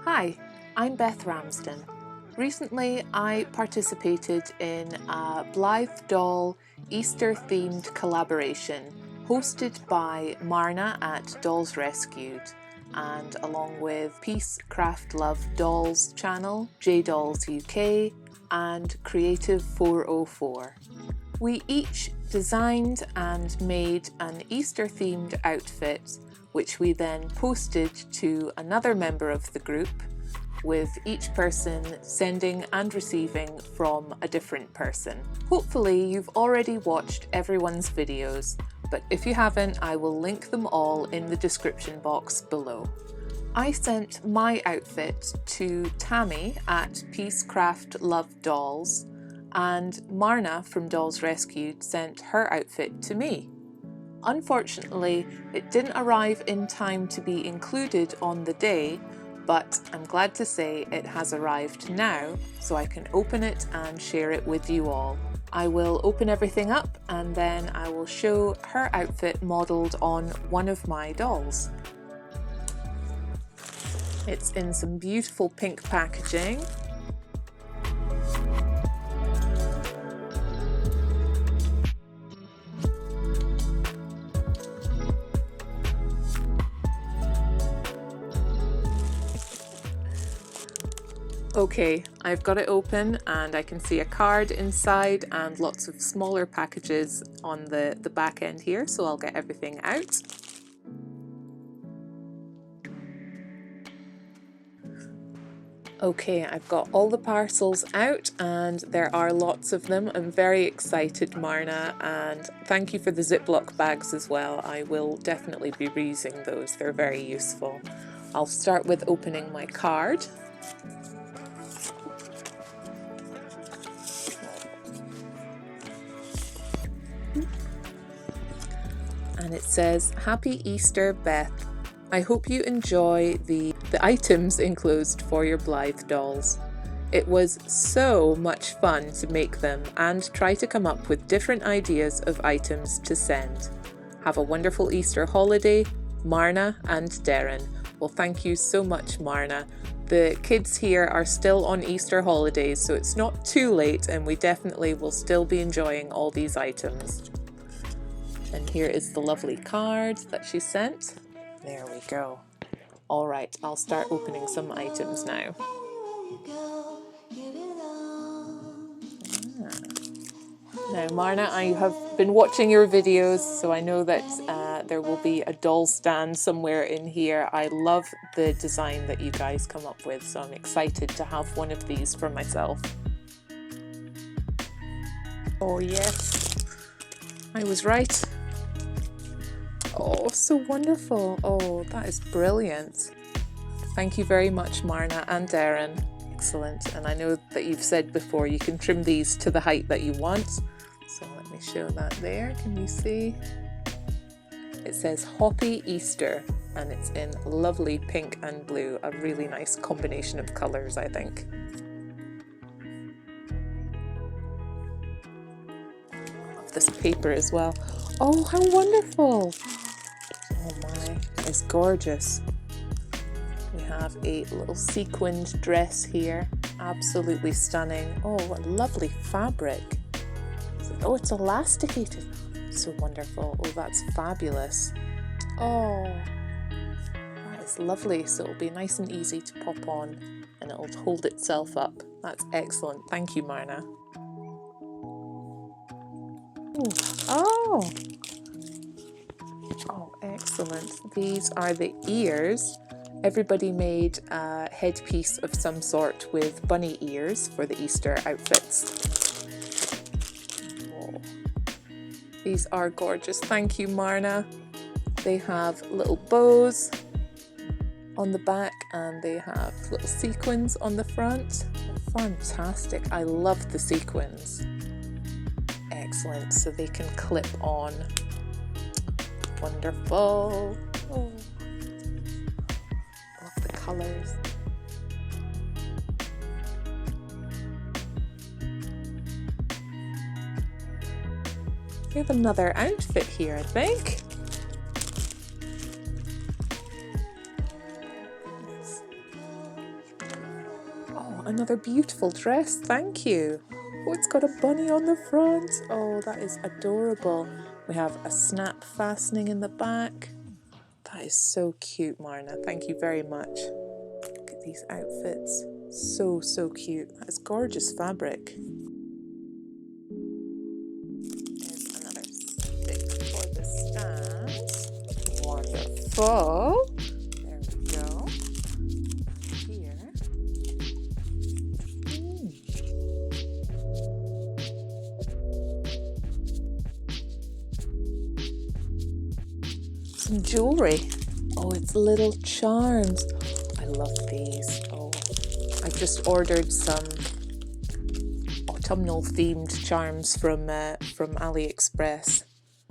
Hi, I'm Beth Ramsden. Recently I participated in a Blythe doll Easter themed collaboration hosted by Marna at Dolls Rescued and along with Peace Craft Love Dolls channel, J Dolls UK and Creative 404. We each designed and made an Easter themed outfit which we then posted to another member of the group, with each person sending and receiving from a different person. Hopefully you've already watched everyone's videos, but if you haven't, I will link them all in the description box below. I sent my outfit to Tammy at Peace Craft Love Dolls, and Marna from Dolls Rescued sent her outfit to me. Unfortunately, it didn't arrive in time to be included on the day, but I'm glad to say it has arrived now, so I can open it and share it with you all. I will open everything up and then I will show her outfit modelled on one of my dolls. It's in some beautiful pink packaging. Okay, I've got it open and I can see a card inside and lots of smaller packages on the back end here, so I'll get everything out. Okay, I've got all the parcels out and there are lots of them. I'm very excited, Marna, and thank you for the Ziploc bags as well. I will definitely be reusing those, they're very useful. I'll start with opening my card. And it says, "Happy Easter, Beth. I hope you enjoy the items enclosed for your Blythe dolls. It was so much fun to make them and try to come up with different ideas of items to send. Have a wonderful Easter holiday, Marna and Darren." Well, thank you so much, Marna. The kids here are still on Easter holidays, so it's not too late and we definitely will still be enjoying all these items. And here is the lovely card that she sent. There we go. All right, I'll start opening some items now. Now, Marna, I have been watching your videos, so I know that there will be a doll stand somewhere in here. I love the design that you guys come up with, so I'm excited to have one of these for myself. Oh yes, I was right. Oh, so wonderful. Oh, that is brilliant. Thank you very much, Marna and Darren. Excellent. And I know that you've said before you can trim these to the height that you want. So let me show that there. Can you see? It says Happy Easter and it's in lovely pink and blue. A really nice combination of colours, I think. Love this paper as well. Oh, how wonderful. Oh my, it's gorgeous. We have a little sequined dress here, absolutely stunning. Oh, what lovely fabric. Oh, it's elasticated. So wonderful. Oh, that's fabulous. Oh, that is lovely. So it'll be nice and easy to pop on and it'll hold itself up. That's excellent. Thank you, Marna. Oh. Oh, excellent. These are the ears. Everybody made a headpiece of some sort with bunny ears for the Easter outfits. Oh. These are gorgeous. Thank you, Marna. They have little bows on the back and they have little sequins on the front. Fantastic. I love the sequins. Excellent. So they can clip on. Wonderful. Oh. Love the colours. We have another outfit here, I think. another beautiful dress. Thank you. Oh, it's got a bunny on the front. Oh, that is adorable. We have a snap fastening in the back. That is so cute, Marna. Thank you very much. Look at these outfits. So, so cute. That is gorgeous fabric. There's another stick for the stand. Wonderful. There we go. Here. Some jewellery. Oh, it's little charms. I love these. Oh, I just ordered some autumnal themed charms from AliExpress.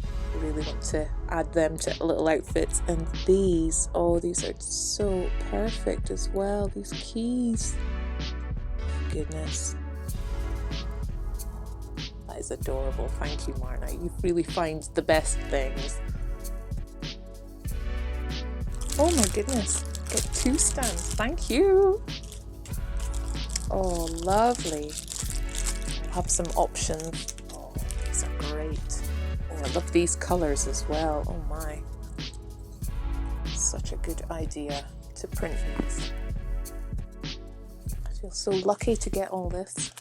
I really want to add them to little outfits. And these, oh, these are so perfect as well. These keys. Goodness. That is adorable. Thank you, Marna. You really find the best things. Oh my goodness. Get 2 stands. Thank you. Oh, lovely. I'll have some options. Oh, these are great. Oh, I love these colours as well. Oh my. Such a good idea to print these. I feel so lucky to get all this.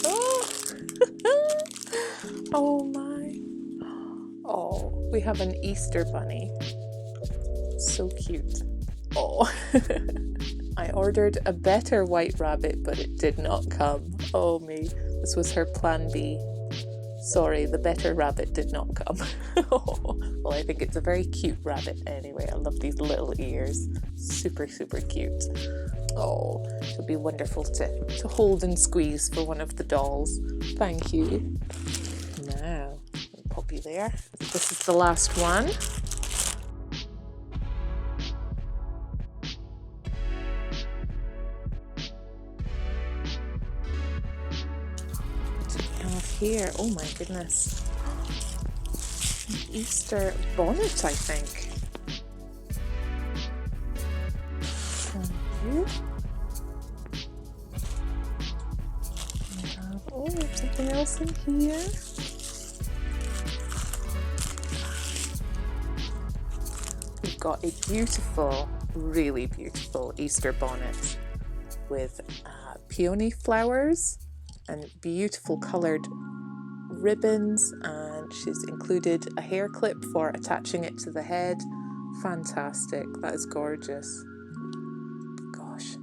Oh, oh my. Oh, we have an Easter bunny. So cute. Oh, I ordered a better white rabbit, but it did not come. Oh me, this was her plan B. Sorry, the better rabbit did not come. Well, I think it's a very cute rabbit anyway. I love these little ears. Super, super cute. Oh, it'll be wonderful to hold and squeeze for one of the dolls. Thank you. Now, pop you there. This is the last one. Here, oh my goodness, an Easter bonnet, I think. Thank you. We have, oh, we have something else in here. We've got a beautiful, really beautiful Easter bonnet with peony flowers and beautiful coloured ribbons, and she's included a hair clip for attaching it to the head. Fantastic, that is gorgeous. Gosh,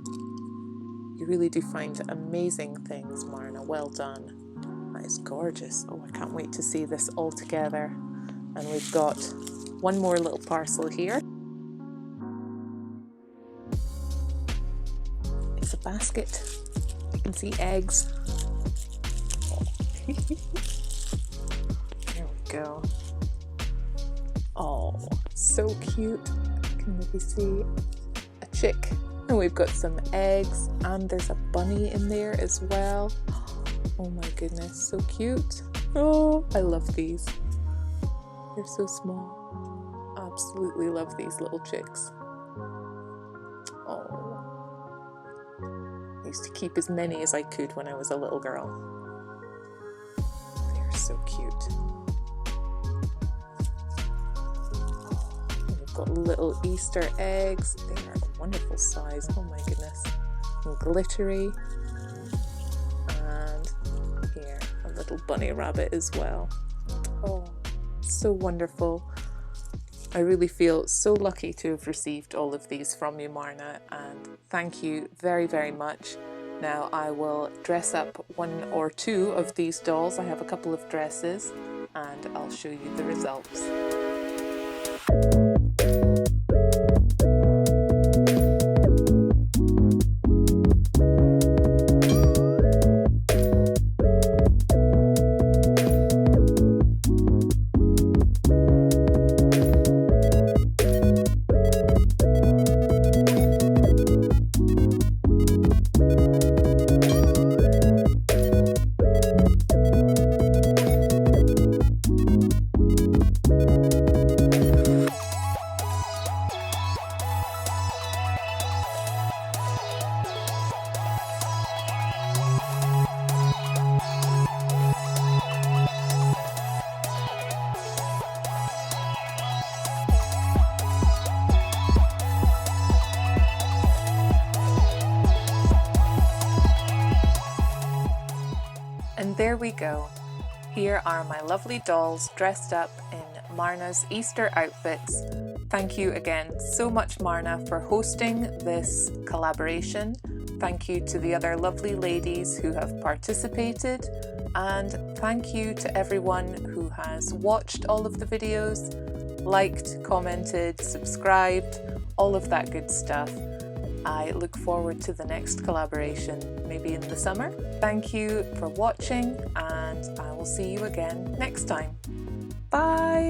you really do find amazing things, Marna. Well done. That is gorgeous. Oh, I can't wait to see this all together. And we've got one more little parcel here. It's a basket. You can see eggs. There we go. Oh, so cute. You can maybe see a chick. And we've got some eggs, and there's a bunny in there as well. Oh my goodness, so cute. Oh, I love these. They're so small. Absolutely love these little chicks. Oh. I used to keep as many as I could when I was a little girl. So cute. We've got little Easter eggs. They are a wonderful size. Oh my goodness. And glittery. And here, a little bunny rabbit as well. Oh, so wonderful. I really feel so lucky to have received all of these from you, Marna, and thank you very, very much. Now I will dress up 1 or 2 of these dolls. I have a couple of dresses and I'll show you the results. there we go. Here are my lovely dolls dressed up in Marna's Easter outfits. Thank you again so much, Marna, for hosting this collaboration. Thank you to the other lovely ladies who have participated, and thank you to everyone who has watched all of the videos, liked, commented, subscribed, all of that good stuff. I look forward to the next collaboration, maybe in the summer. Thank you for watching, and I will see you again next time. Bye!